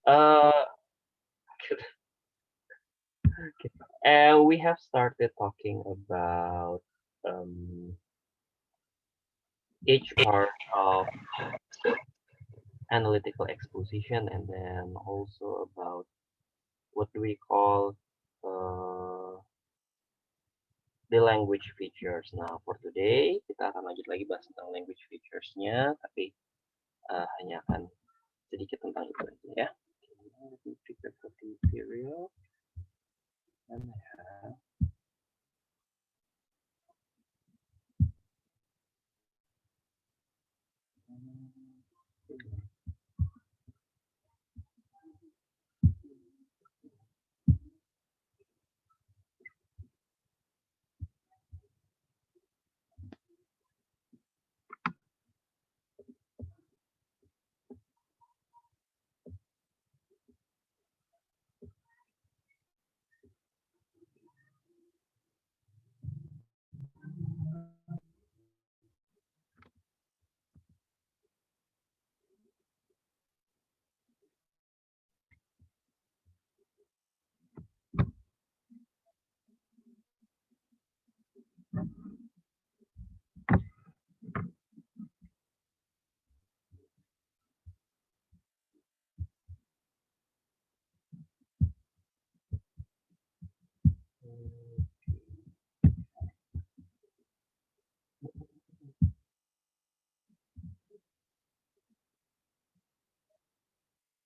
Uh, and we have started talking about each part of analytical exposition, and then also about what do we call uh, the language features. Nah, for today kita akan lanjut lagi bahas tentang language features-nya, tapi hanya akan sedikit tentang itu aja ya. Let me prepare for the material. Mana ya?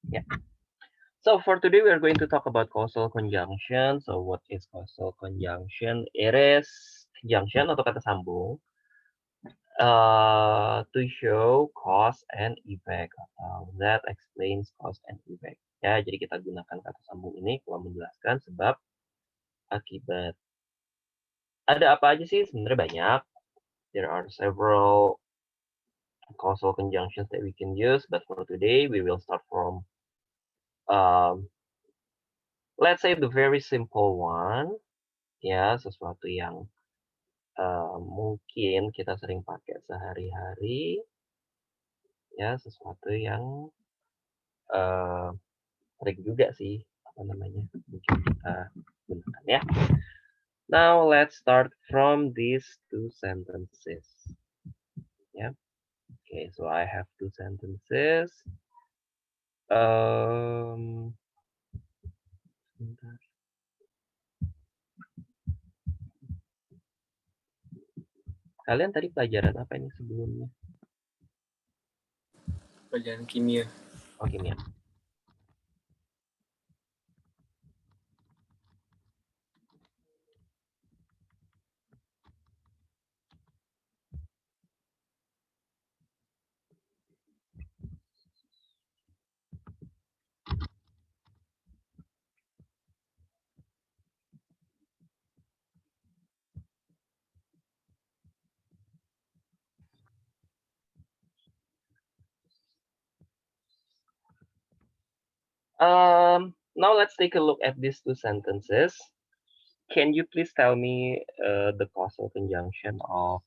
Yeah. So for today, we are going to talk about causal conjunction. So what is causal conjunction? It is conjunction atau kata sambung to show cause and effect atau that explains cause and effect. Ya, jadi kita gunakan kata sambung ini kalau menjelaskan sebab akibat. Ada apa aja sih? Sebenarnya banyak. There are several causal conjunctions that we can use, but for today we will start from let's say the very simple one, ya sesuatu yang mungkin kita sering pakai sehari-hari, ya sesuatu yang sering juga sih apa namanya mungkin kita gunakan ya. Now let's start from these two sentences. Yeah. Okay, so I have two sentences. Sebentar. Kalian tadi pelajaran apa ini sebelumnya? Pelajaran kimia. Oh, kimia. Now let's take a look at these two sentences. Can you please tell me the causal conjunction of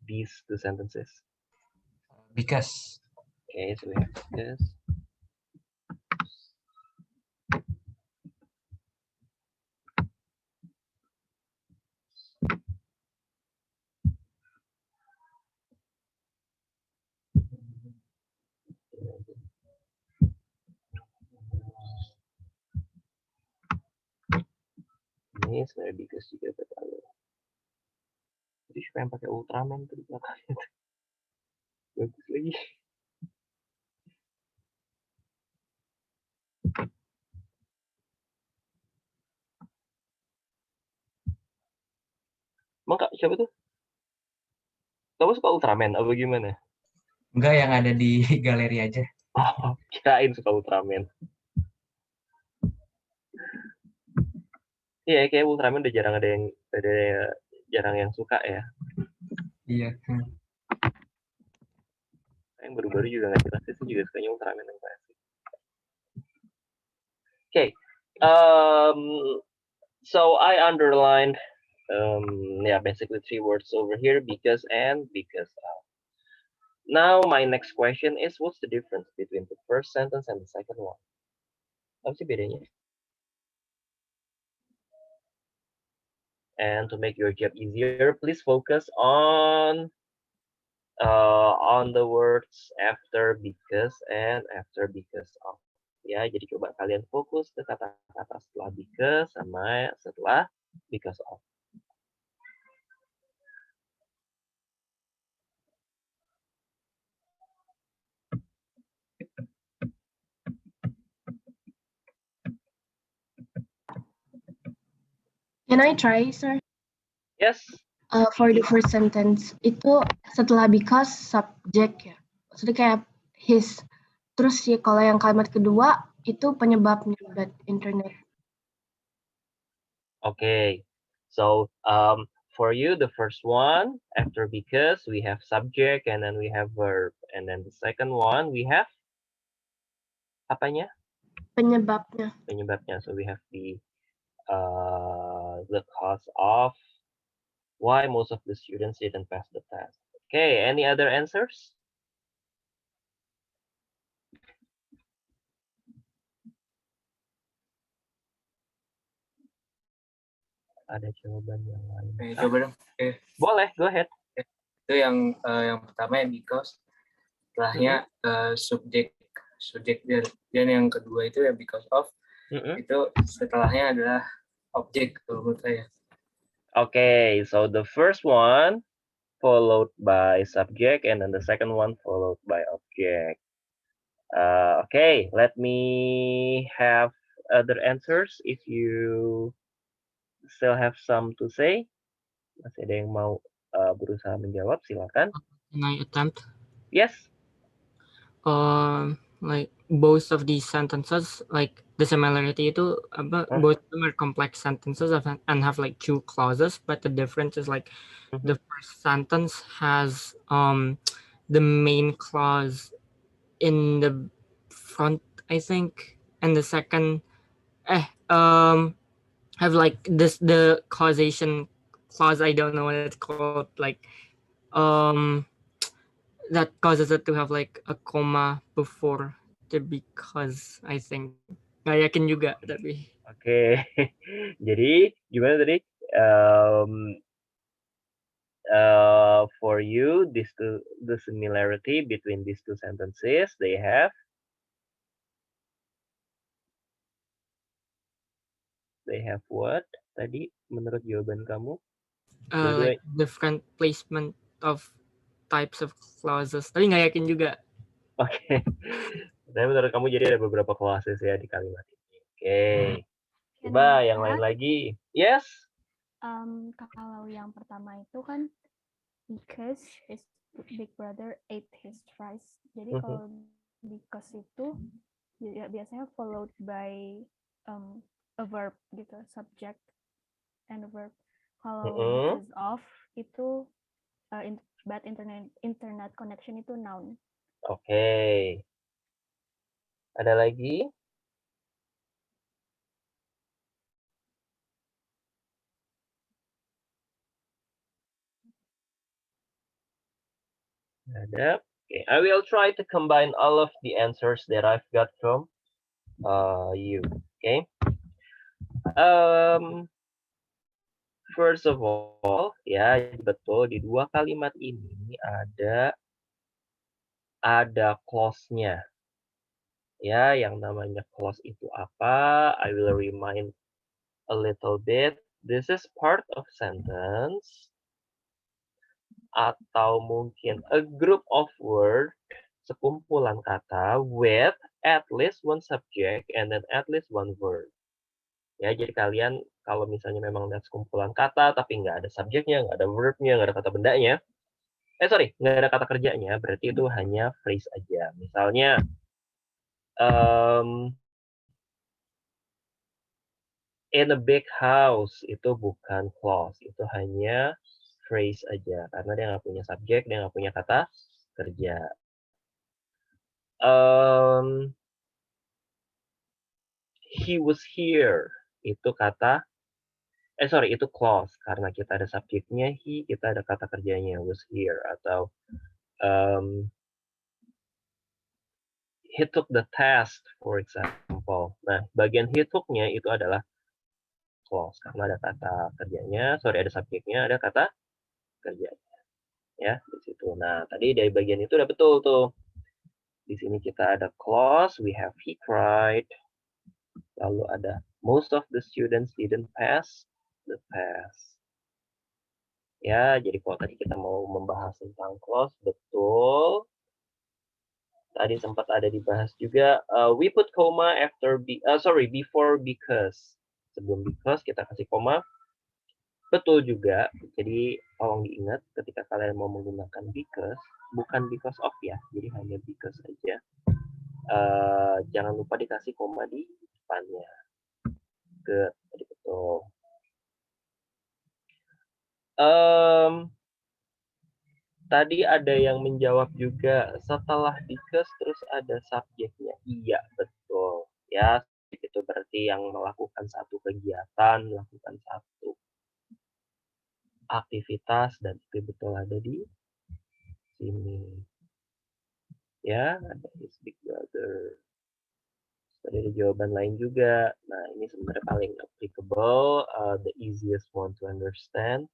these two sentences? Because. Okay, so we have this. Ini sebenarnya because juga betul. Jadi siapa yang pakai Ultraman tuh di belakangnya? Bagus lagi. Emang Kak, siapa tuh? Kamu suka Ultraman apa gimana? Enggak, yang ada di galeri aja. Oh, kirain suka Ultraman. Iya, kayak Ultraman udah jarang jarang yang suka ya. Iya. Yang baru-baru juga nggak jelas itu juga sukanya Ultraman yang klasik. Okay. So I underlined yeah, basically three words over here, because and because of. Now my next question is, what's the difference between the first sentence and the second one? Apa sih bedanya? And to make your job easier, please focus on the words after because and after because of. Ya, jadi coba kalian fokus ke kata-kata setelah because sama setelah because of. Can I try, sir? Yes. For the first sentence itu setelah because subject ya. Maksudnya kayak his. Terus ya kalau yang kalimat kedua itu penyebabnya bad internet. Okay. So for you, the first one after because we have subject and then we have verb, and then the second one we have apanya? Penyebabnya. Penyebabnya. So we have the cause of why most of the students didn't pass the test. Okay, any other answers? Ada jawaban yang lain? Coba dong. Boleh, go ahead. Itu yang pertama yang because, setelahnya subjek dan yang kedua itu yang because of, itu setelahnya adalah objek kalau menurut saya. Okay, so the first one followed by subject and then the second one followed by object. Okay, let me have other answers if you still have some to say. Masih ada yang mau berusaha menjawab, silakan. Can I attempt? Yes. Like both of these sentences, like the similarity itu both of them are complex sentences and have like two clauses, but the difference is like the first sentence has the main clause in the front, I think, and the second have like the causation clause, I don't know what it's called, like that causes it to have like a comma before the because, I think. Nggak yakin juga tapi. Oke. Jadi gimana tadi? For you, the similarity between these two sentences, they have what tadi menurut jawaban kamu? Like different placement of types of clauses. Tapi nggak yakin juga. Oke. Tapi menurut kamu jadi ada beberapa clauses ya di kalimat ini. Oke. Coba yang lain lagi. Yes. Kalau yang pertama itu kan because his big brother ate his fries. Jadi kalau because itu ya biasanya followed by a verb gitu, subject and a verb. Kalau because of itu bad internet connection itu noun. Oke. Ada lagi? Ada. Okay, I will try to combine all of the answers that I've got from you. Okay. First of all, ya betul di dua kalimat ini ada clause-nya. Ya, yang namanya clause itu apa? I will remind a little bit. This is part of sentence atau mungkin a group of word, sekumpulan kata with at least one subject and then at least one verb. Ya, jadi kalian kalau misalnya memang lihat sekumpulan kata tapi nggak ada subjeknya, nggak ada verbnya, nggak ada kata bendanya, nggak ada kata kerjanya, berarti itu hanya phrase aja. Misalnya, in a big house itu bukan clause, itu hanya phrase aja karena dia nggak punya subjek, dia nggak punya kata kerja. He was here itu kata itu clause karena kita ada subjeknya he, kita ada kata kerjanya was here, atau he took the test, for example. Nah, bagian he took-nya itu adalah clause karena ada kata kerjanya, ada subjeknya, ada kata kerjanya. Ya, di situ. Nah, tadi dari bagian itu udah betul tuh. Di sini kita ada clause, we have he cried. Lalu ada most of the students didn't pass the test. Ya, jadi kalau tadi kita mau membahas tentang clause, betul. Tadi sempat ada dibahas juga. We put comma after before because. Sebelum because kita kasih koma. Betul juga. Jadi tolong diingat ketika kalian mau menggunakan because, bukan because of ya. Jadi hanya because saja. Jangan lupa dikasih koma di depannya. Good. Jadi betul. Tadi ada yang menjawab juga setelah because terus ada subjeknya. Iya, betul. Ya, itu berarti yang melakukan satu kegiatan, melakukan satu aktivitas, dan itu betul ada di sini. Ya, ada his big brother. Ada jawaban lain juga. Nah, ini sebenarnya paling applicable, the easiest one to understand.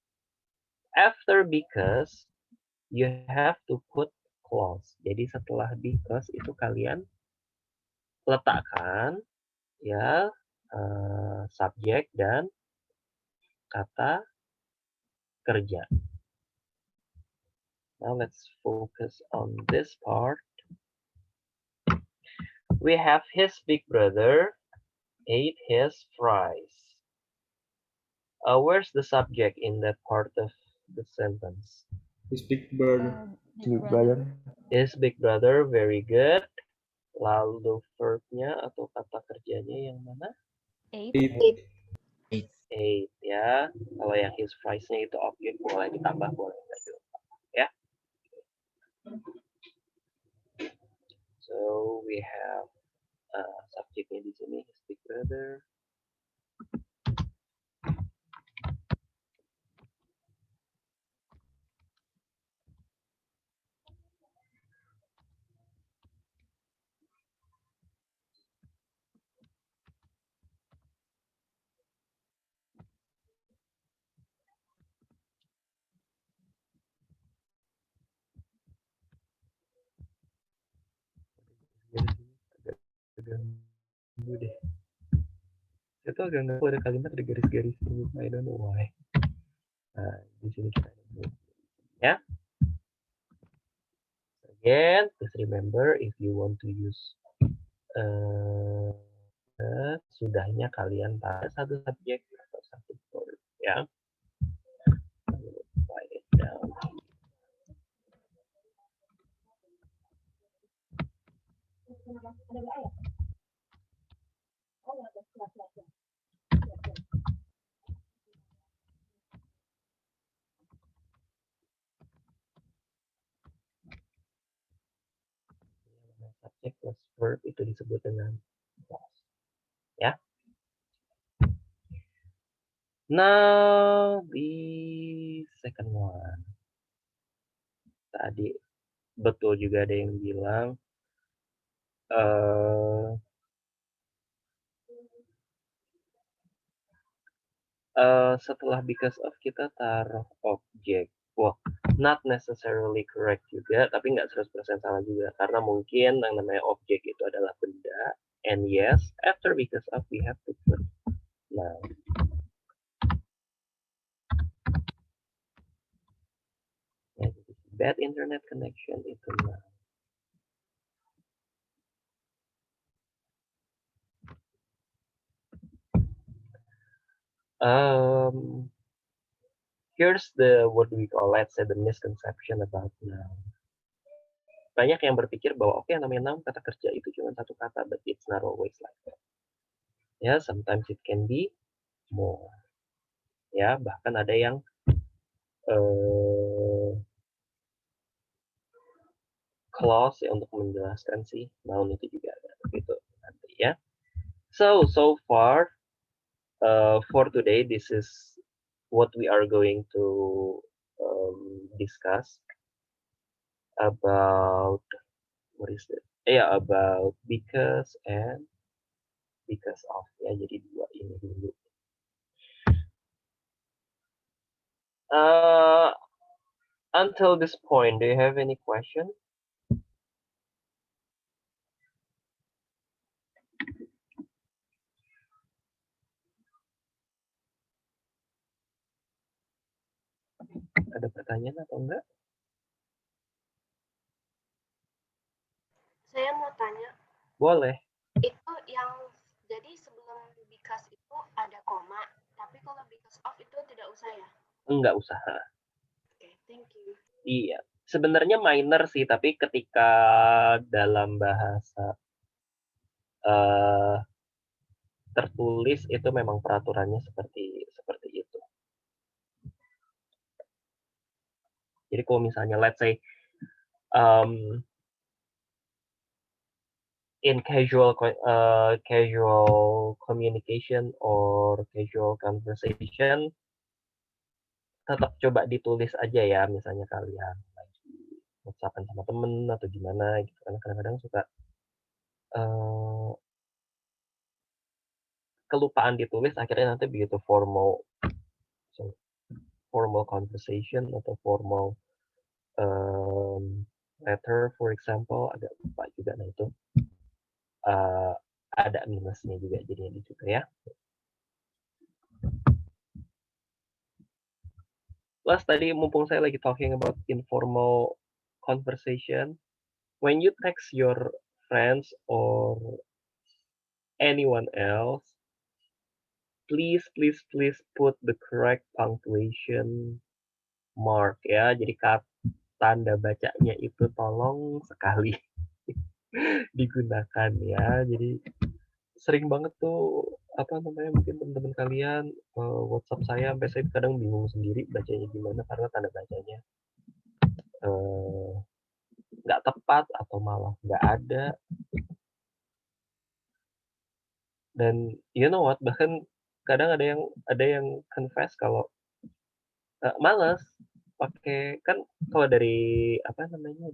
After because, you have to put clause. Jadi setelah because itu kalian letakkan ya subjek dan kata kerja. Now let's focus on this part. We have his big brother ate his fries. Where's the subject in that part of the sentence? His big brother. Big brother. His big brother, very good. Lalu verb-nya atau kata kerjanya yang mana? Ate. Ate ya. Kalau yang his fries-nya itu objek, boleh ditambah, boleh enggak juga. Ya. So we have subjeknya di sini his big brother. Ganggu deh. Itu agak nggak ada kalimat ada garis-garis ini. I don't know why. Nah, di sini kita ada ya. Again, please remember if you want to use sudahnya kalian pada satu subjek atau satu verb ya. Write it down. Subjek plus verb itu disebut dengan clause. Ya. Now the second one. Tadi betul juga ada yang bilang setelah because of kita taruh objek. Well, not necessarily correct juga, tapi nggak 100% salah juga. Karena mungkin yang namanya objek itu adalah benda. And yes, after because of we have to put noun. Ya, bad internet connection itu noun. Here's the what we call, let's say, the misconception about noun. Banyak yang berpikir bahwa oke, namanya noun kata kerja itu cuma satu kata, but it's not always like that. Ya, sometimes it can be more. Ya, bahkan ada yang clause ya untuk menjelaskan si noun itu juga ada gitu nanti ya. So far for today this is what we are going to discuss about what is it? Ya, about, because, and because of. Ya, jadi dua ini dulu. Until this point, do you have any question? Ada pertanyaan atau enggak? Saya mau tanya, Boleh. itu yang jadi sebelum because itu ada koma, tapi kalau because of itu tidak usah ya? Enggak usah. Oke, thank you. Iya. Sebenarnya minor sih, tapi ketika dalam bahasa tertulis itu memang peraturannya seperti itu. Jadi kalau misalnya let's say in casual communication or casual conversation, tetap coba ditulis aja ya, misalnya kalian lagi WhatsApp-an sama temen atau gimana gitu, karena kadang-kadang suka kelupaan ditulis, akhirnya nanti begitu formal conversation atau formal letter for example, agak lupa juga. Nah itu ada minusnya juga jadinya di situ ya. Plus tadi mumpung saya lagi talking about informal conversation, when you text your friends or anyone else, please put the correct punctuation mark ya. Jadi tanda bacanya itu tolong sekali digunakan ya. Jadi sering banget tuh mungkin teman-teman kalian WhatsApp saya sampai saya kadang bingung sendiri bacanya gimana karena tanda bacanya nggak tepat atau malah nggak ada. Dan you know what, bahkan kadang ada yang confess kalau malas pakai, kan kalau dari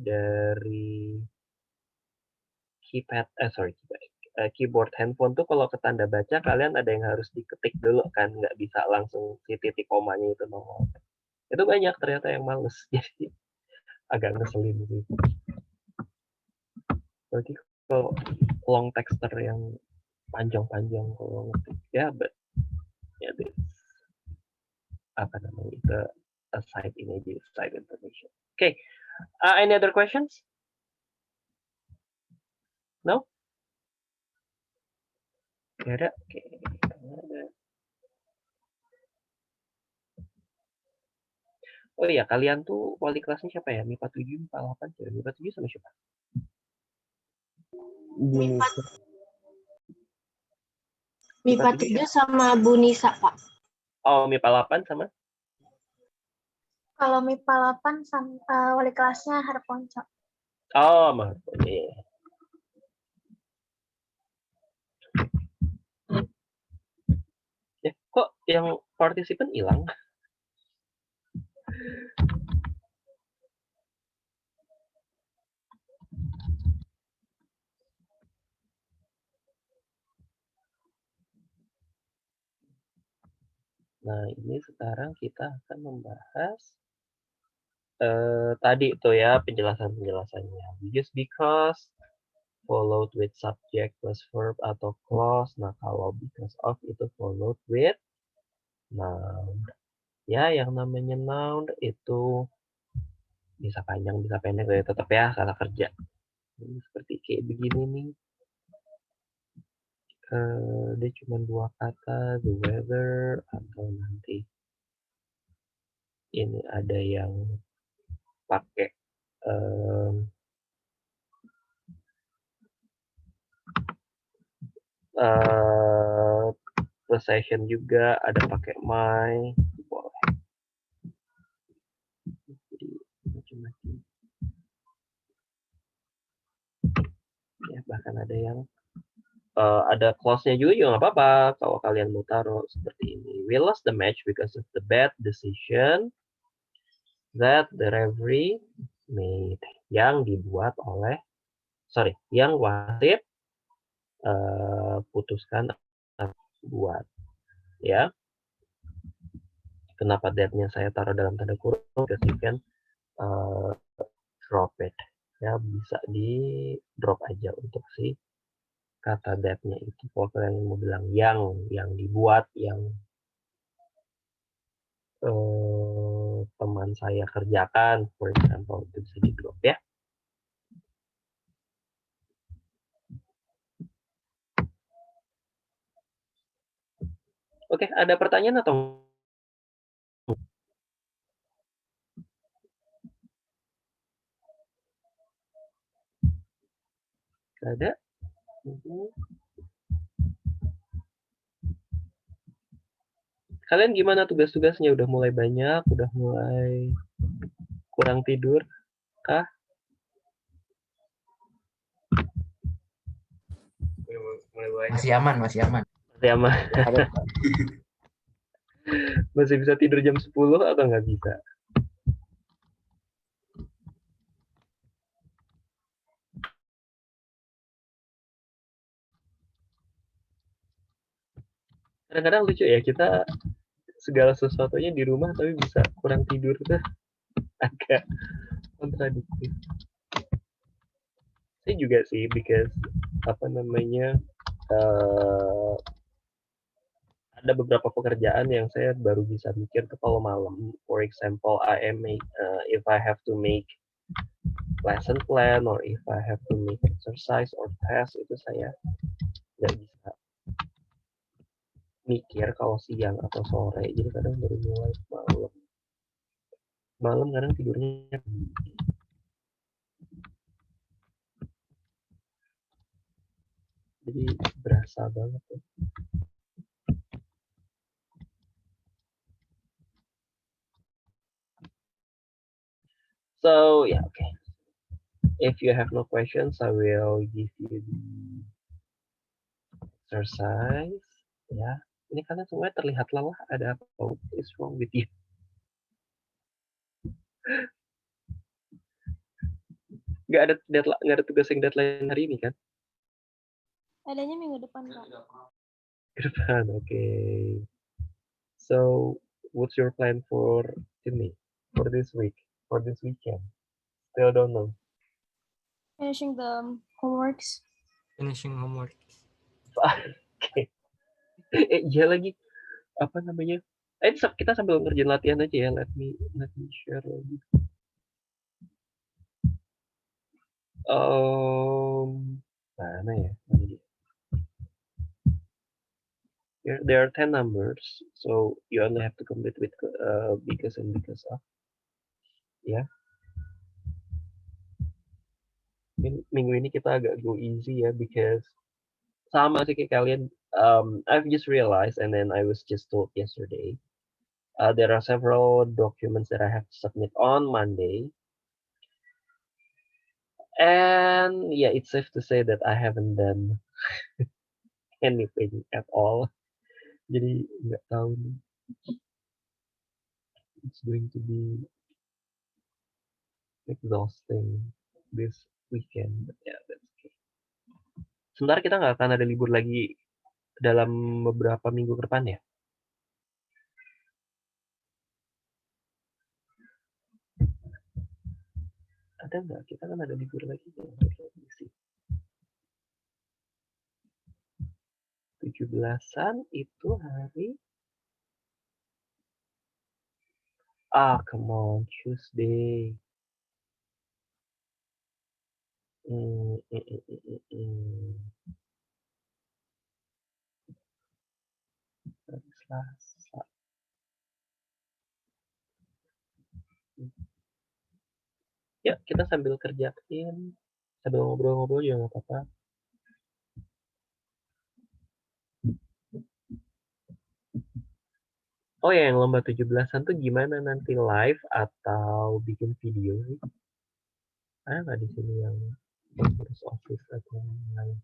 dari keyboard handphone tuh kalau ke tanda baca kalian ada yang harus diketik dulu kan, nggak bisa langsung si titik komanya itu nongol. Itu banyak ternyata yang males, jadi agak ngeselin sih. Berarti kalau long texter yang panjang-panjang kalau ngetik ya, but ya this itu a side image, side information. Okay, any other questions? No? Gak ada? Oke. Oh iya, kalian tuh wali kelasnya siapa ya? MIPA 7, MIPA 8, MIPA 7 sama siapa? MIPA 7 sama Bu Nisa, Pak. Oh, MIPA 8 sama? Kalau MIPA 8 sama wali kelasnya Harponco. Oh, Harponco. Yeah. Ya, kok yang partisipan hilang? Nah, ini sekarang kita akan membahas tadi itu ya penjelasannya. Just because followed with subject plus verb atau clause. Nah, kalau because of itu followed with noun. Ya, yang namanya noun itu bisa panjang, bisa pendek, ya tetap ya kata kerja. Ini seperti kayak begini nih. Dia cuma 2 kata, the weather, atau nanti ini ada yang pakai possession juga, ada pakai my, boleh. Jadi macam-macam. Ya, bahkan ada yang ada clause-nya juga nggak apa-apa kalau kalian mau taruh seperti ini. We lost the match because of the bad decision that the referee made, yang dibuat oleh yang wasit putuskan buat, ya. Kenapa that-nya saya taruh dalam tanda kurung? Because you can drop it, ya, bisa di drop aja untuk si kata that-nya itu. Kalau kalian mau bilang yang dibuat, yang teman saya kerjakan, for example, itu bisa di drop, ya. Oke, ada pertanyaan atau? Ada? Kalian gimana tugas-tugasnya? Udah mulai banyak? Udah mulai kurang tidur? Kah? Masih aman. Masih aman. Masih bisa tidur jam 10 atau nggak bisa? Kadang-kadang lucu ya, kita segala sesuatunya di rumah tapi bisa kurang tidur tuh agak kontradiktif. Saya juga sih, because ada beberapa pekerjaan yang saya baru bisa mikir tuh kalau malam. For example, if I have to make lesson plan or if I have to make exercise or test, itu saya nggak bisa mikir kalau siang atau sore. Jadi kadang baru mulai malam kadang tidurnya. Jadi berasa banget tuh. So yeah, okay. If you have no questions, I will give you the exercise. Ya, ini kalian semuanya terlihat lelah. Ada apa? What is wrong with you? Nggak ada tugas yang deadline hari ini kan? Adanya minggu depan, Kak. Ke depan, okay. So, what's your plan for ini? For this week? For this weekend? Still don't know. Finishing the homeworks. Finishing homework. Okay. Iya lagi. Apa namanya? Kita sambil ngerjain latihan aja ya. Let me share lagi. Mana ya? There are 10 numbers, so you only have to complete with because and because of. Ya. Minggu ini kita agak go easy ya, because sama sih kayak kalian. I've just realized, and then I was just told yesterday, there are several documents that I have to submit on Monday. And yeah, it's safe to say that I haven't done anything at all. Jadi nggak tahu nih. It's going to be exhausting this weekend. But yeah, that's okay. Sementara kita nggak akan ada libur lagi dalam beberapa minggu ke depan ya. Ada nggak? Kita kan ada libur lagi. 17-an itu hari. Come on, Tuesday. Selasa. Ya, kita sambil kerjain, sambil ngobrol-ngobrol juga nggak apa-apa. Oh ya, yang lomba 17-an tuh gimana nanti, live atau bikin video sih? Ada nggak di sini yang ngurus office atau yang lain?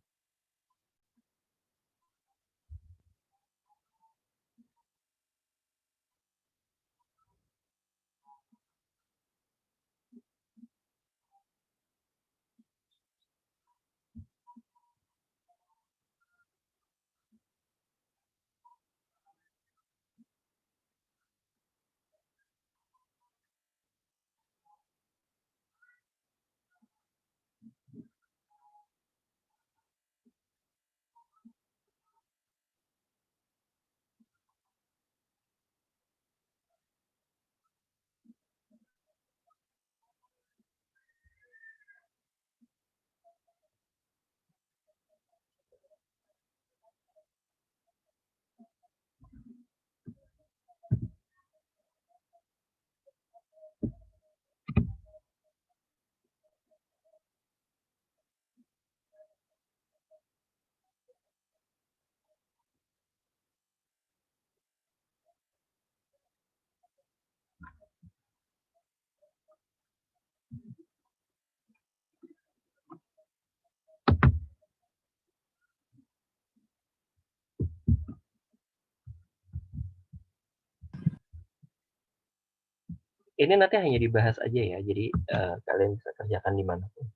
ini nanti hanya dibahas aja ya, jadi kalian bisa kerjakan di mana pun.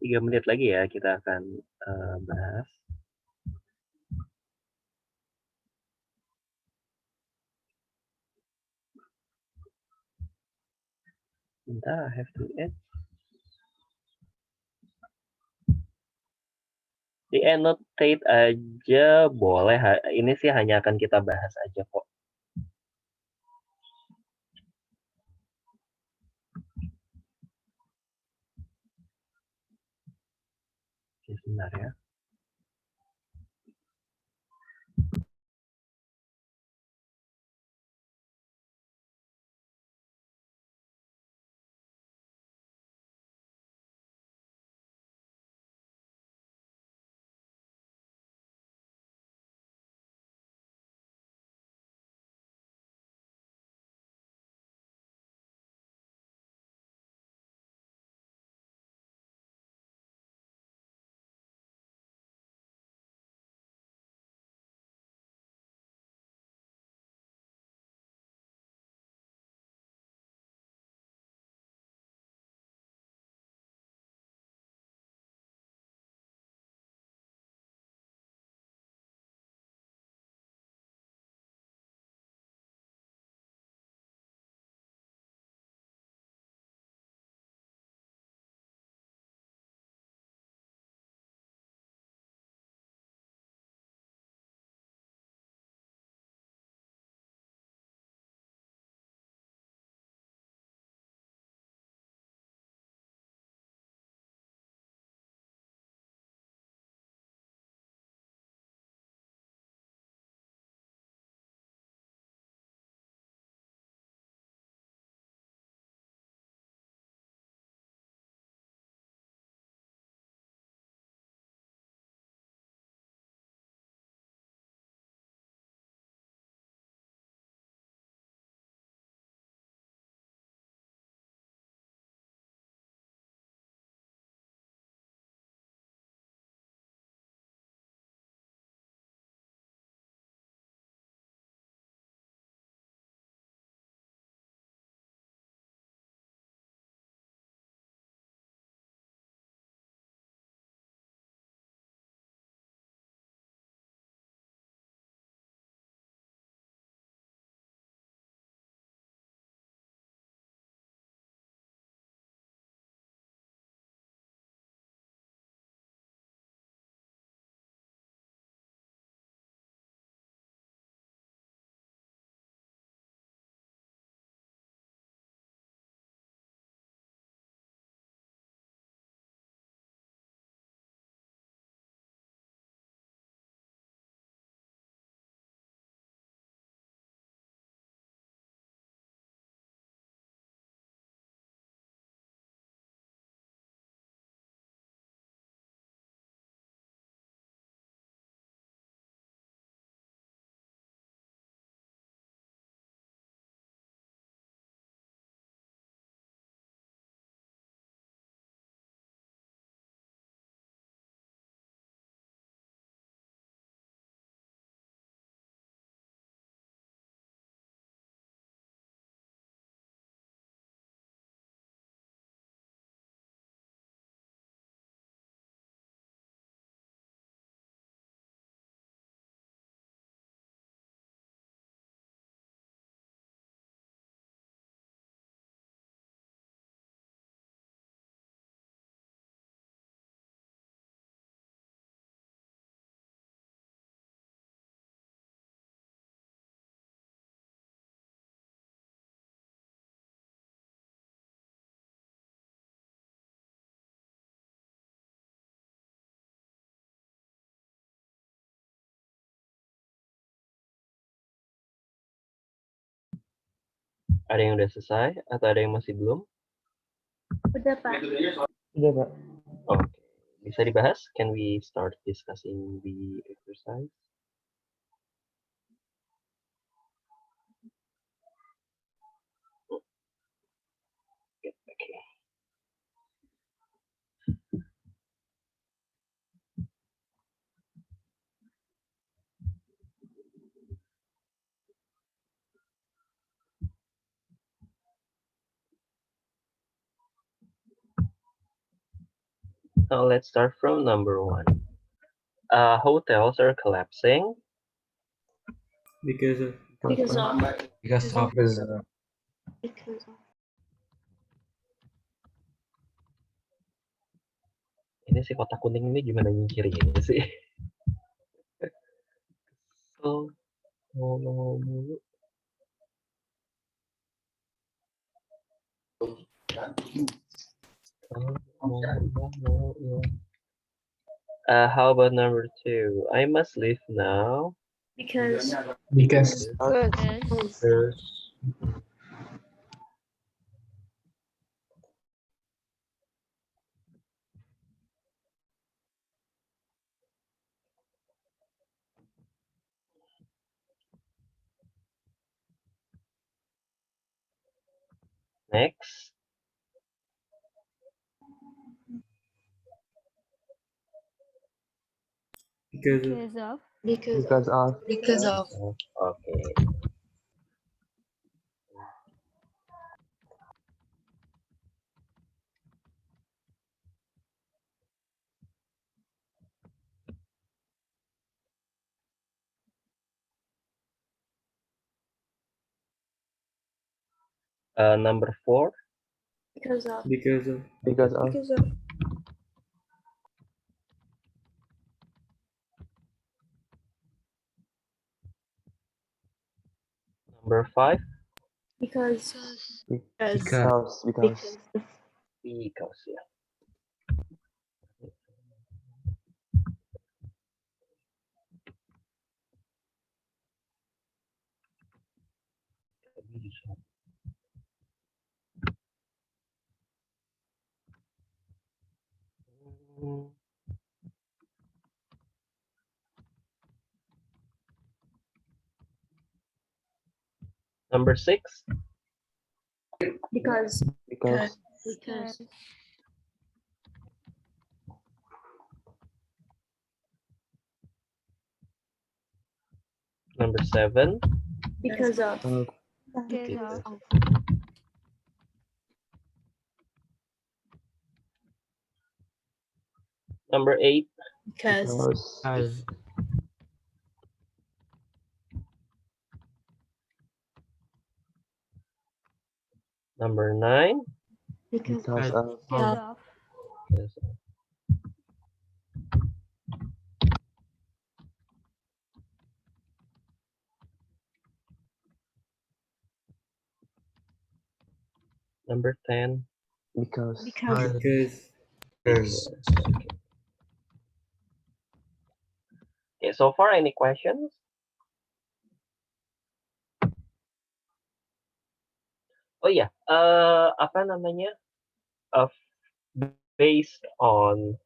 Tiga menit lagi ya kita akan bahas. Bentar, I have to add. Di annotate aja boleh. Ini sih hanya akan kita bahas aja kok. Oke, sebentar ya. Ada yang udah selesai atau ada yang masih belum? Udah, Pak. Udah, Pak. Oke, bisa dibahas? Can we start discussing the exercise? Okay. Now let's start from number 1. Hotels are collapsing Because of. Because of. Because of. Because of. Ini si kotak kuning ini gimana nyingkirinnya sih? So, ngomong mulu. How about number 2? I must leave now. Because. Next. Because of. Because of. Okay. Number 4. Because of. Because of. Because of. Number 5. Because. Because. Because, yeah. Number 6. Because. Because. Because. Number 7. Because of. Because of. Number 8. Because. Number 9. Because of. Because of. Yes. Number 10. Because. Because. Okay, so far any questions? Oh yeah, apa namanya? Based on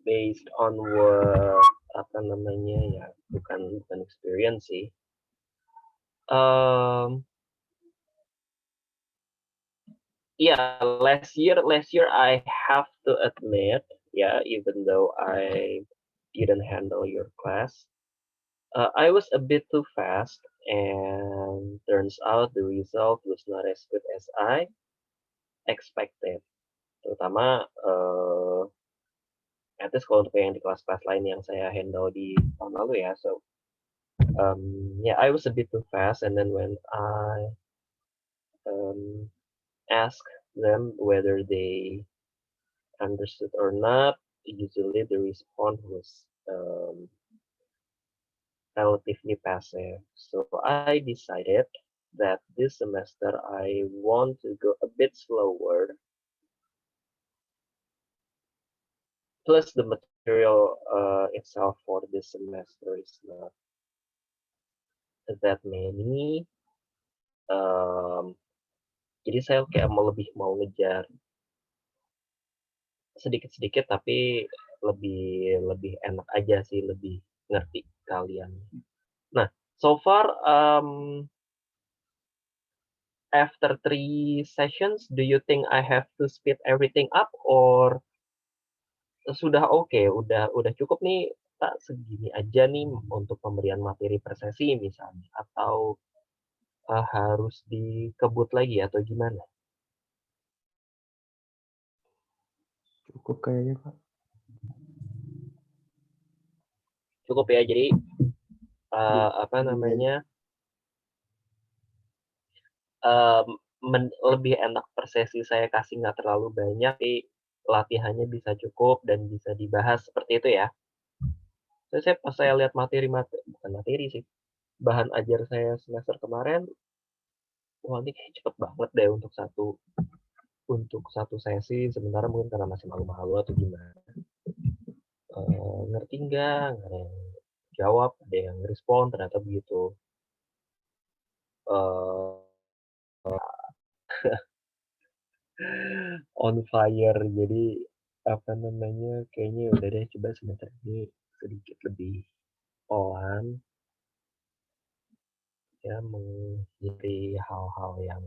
what apa namanya ya, bukan experience sih. Yeah, last year I have to admit, yeah, even though I didn't handle your class, I was a bit too fast, and turns out the result was not as good as I expected. Terutama at least kalau untuk yang di kelas-kelas lain yang saya handle di tahun lalu ya. So yeah, I was a bit too fast, and then when I asked them whether they understood or not, usually the response was relatively passive. So I decided that this semester I want to go a bit slower. Plus the material itself for this semester is not that many. Jadi saya kayak lebih mau ngejar sedikit-sedikit, tapi lebih enak aja sih, lebih ngerti kalian. Nah, so far after 3 sessions, do you think I have to speed everything up or sudah oke, udah cukup nih Pak, segini aja nih untuk pemberian materi per sesi misalnya, atau harus dikebut lagi atau gimana? Cukup kayaknya, Pak. Cukup ya, jadi apa Iya. namanya, lebih enak per sesi saya kasih nggak terlalu banyak, tapi latihannya bisa cukup dan bisa dibahas seperti itu ya? Saya pas saya lihat bukan materi sih, bahan ajar saya semester kemarin, wah ini kayak cepet banget deh untuk satu sesi, sementara mungkin karena masih malu-malu atau gimana. Ngerti nggak? Nggak ada yang jawab, ada yang respon, ternyata begitu. On fire, jadi apa namanya, kayaknya udah deh coba semester ini sedikit lebih pelan, ya menghindari hal-hal yang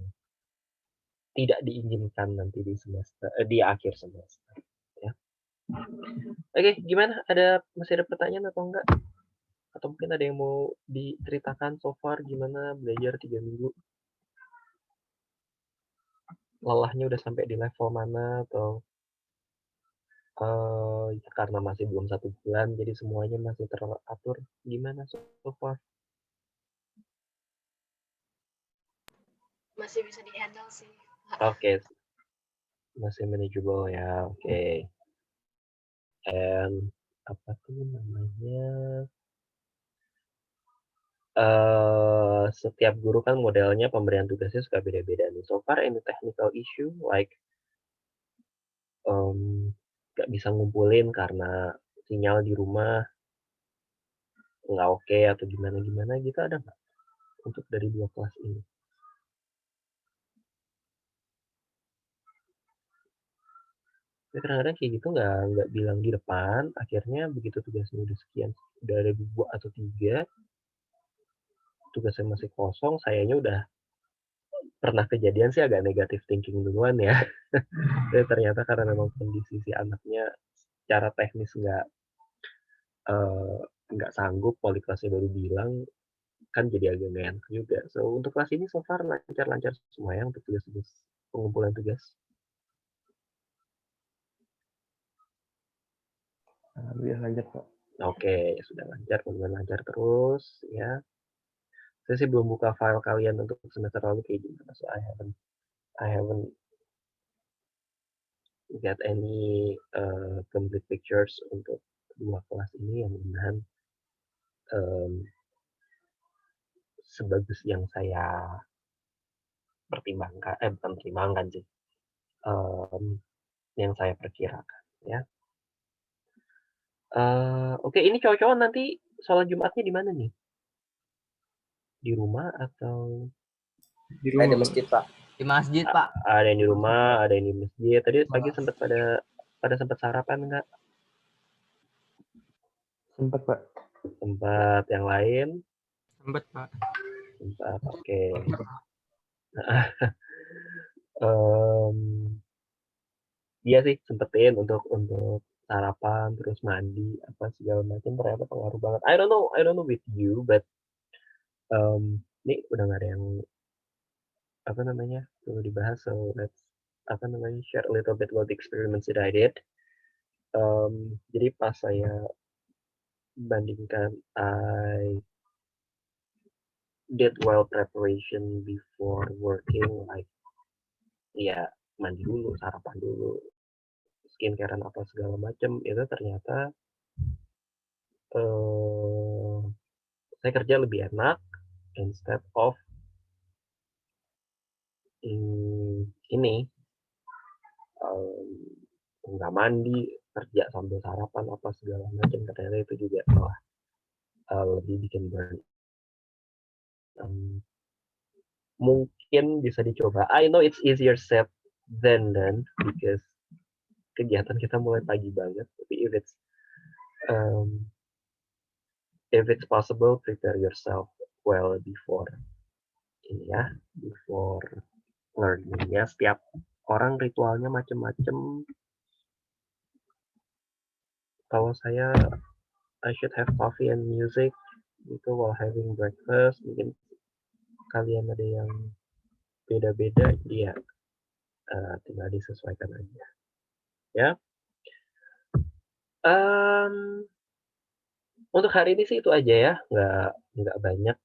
tidak diinginkan nanti di akhir semester, ya. Oke, gimana? Masih ada pertanyaan atau enggak? Atau mungkin ada yang mau diceritakan so far gimana belajar 3 minggu? Lelahnya udah sampai di level mana atau karena masih belum 1 bulan jadi semuanya masih teratur, gimana so far? Masih bisa di-handle sih. Oke, masih manageable ya, oke. And apa tuh namanya, setiap guru kan modelnya pemberian tugasnya suka beda-beda nih. So far any technical issue like nggak bisa ngumpulin karena sinyal di rumah nggak oke atau gimana-gimana gitu, ada nggak untuk dari 2 kelas ini? Ya kadang-kadang kayak gitu nggak bilang di depan, akhirnya begitu tugasnya udah sekian, udah ada 2 atau 3, tugasnya masih kosong, sayanya udah pernah kejadian sih agak negatif thinking duluan ya. Tapi ternyata karena memang kondisi si anaknya secara teknis nggak sanggup, wali kelasnya baru bilang, kan jadi agak nggak enak juga. So untuk kelas ini so far lancar-lancar semua ya untuk tugas-tugas pengumpulan tugas. Alhamdulillah lancar, Pak. Oke, sudah lancar, mudah-mudahan lancar terus ya. Saya sih belum buka file kalian untuk semester lalu kayak gimana, so I haven't get any complete pictures untuk 2 kelas ini, yang mudah-mudahan sebagus yang saya pertimbangkan, bukan pertimbangkan sih, yang saya perkirakan ya. Oke, ini cowok-cowok nanti sholat Jumatnya di mana nih? Di rumah atau? Di rumah, di masjid, Pak. Di masjid, Pak. Ada yang di rumah, ada yang di masjid. Tadi pagi sempat sempat sarapan nggak? Sempat, Pak. Sempat. Yang lain? Sempat, Pak. Sempat, oke. Iya sih, sempetin untuk sarapan, terus mandi, apa segala macam, ternyata pengaruh banget. I don't know with you, but ini udah nggak ada yang apa namanya perlu dibahas, so let's apa namanya share a little bit about the experiments that I did. Jadi pas saya bandingkan, I did well preparation before working, like ya mandi dulu, sarapan dulu, skincare apa segala macam, itu ternyata saya kerja lebih enak instead of ini nggak mandi, kerja sambil sarapan apa segala macam, ternyata itu juga malah lebih bikin burn. mungkin bisa dicoba. I know it's easier said than done because kegiatan kita mulai pagi banget. Tapi if it's possible, prepare yourself well before ini ya, before learning ya. Setiap orang ritualnya macam-macam. Kalau saya, I should have coffee and music gitu while having breakfast. Mungkin kalian ada yang beda-beda, jadi ya tinggal disesuaikan aja. Ya. Untuk hari ini sih itu aja ya, nggak banyak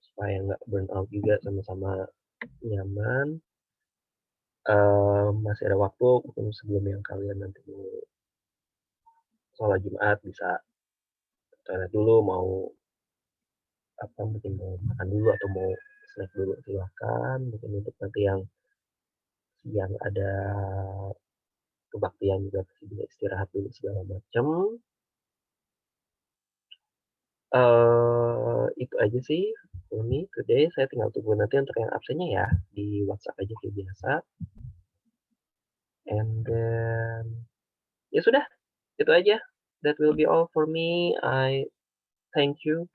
supaya nggak burn out juga, sama-sama nyaman. Masih ada waktu mungkin sebelum yang kalian nanti mau sholat Jumat bisa toilet dulu, mau mungkin mau makan dulu atau mau snack dulu silahkan. Mungkin untuk nanti yang ada kebaktian juga bisa istirahat dulu segala macam. Itu aja sih ini today. Saya tinggal tunggu nanti untuk yang absennya ya di WhatsApp aja kayak biasa. And then ya sudah, itu aja. That will be all for me. I thank you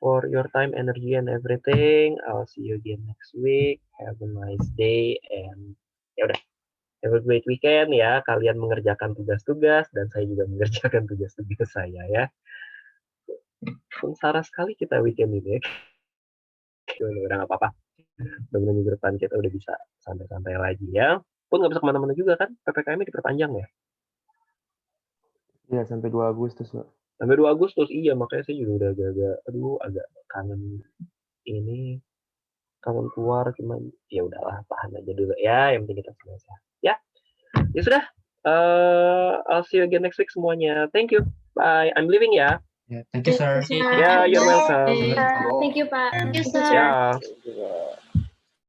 for your time, energy, and everything. I'll see you again next week. Have a nice day and ya udah. Have a great weekend ya. Kalian mengerjakan tugas-tugas dan saya juga mengerjakan tugas-tugas saya ya. Sengsara sekali kita weekend ini ya. Udah nggak apa-apa. Mudah-mudahan minggu depan kita udah bisa santai-santai lagi ya. Pun nggak bisa kemana-mana juga kan. PPKM-nya diperpanjang ya. Iya, sampai 2 Agustus, Pak. Sampai 2 Agustus, iya. Makanya saya juga udah agak kangen ini. Kangen keluar, cuman ya udahlah, tahan aja dulu ya. Yang penting kita semua sehat. Ya. Ya sudah. I'll see you again next week semuanya. Thank you. Bye. I'm leaving ya. Yeah, thank you, sir. Yeah, you're welcome. Thank you, Pak. Ya.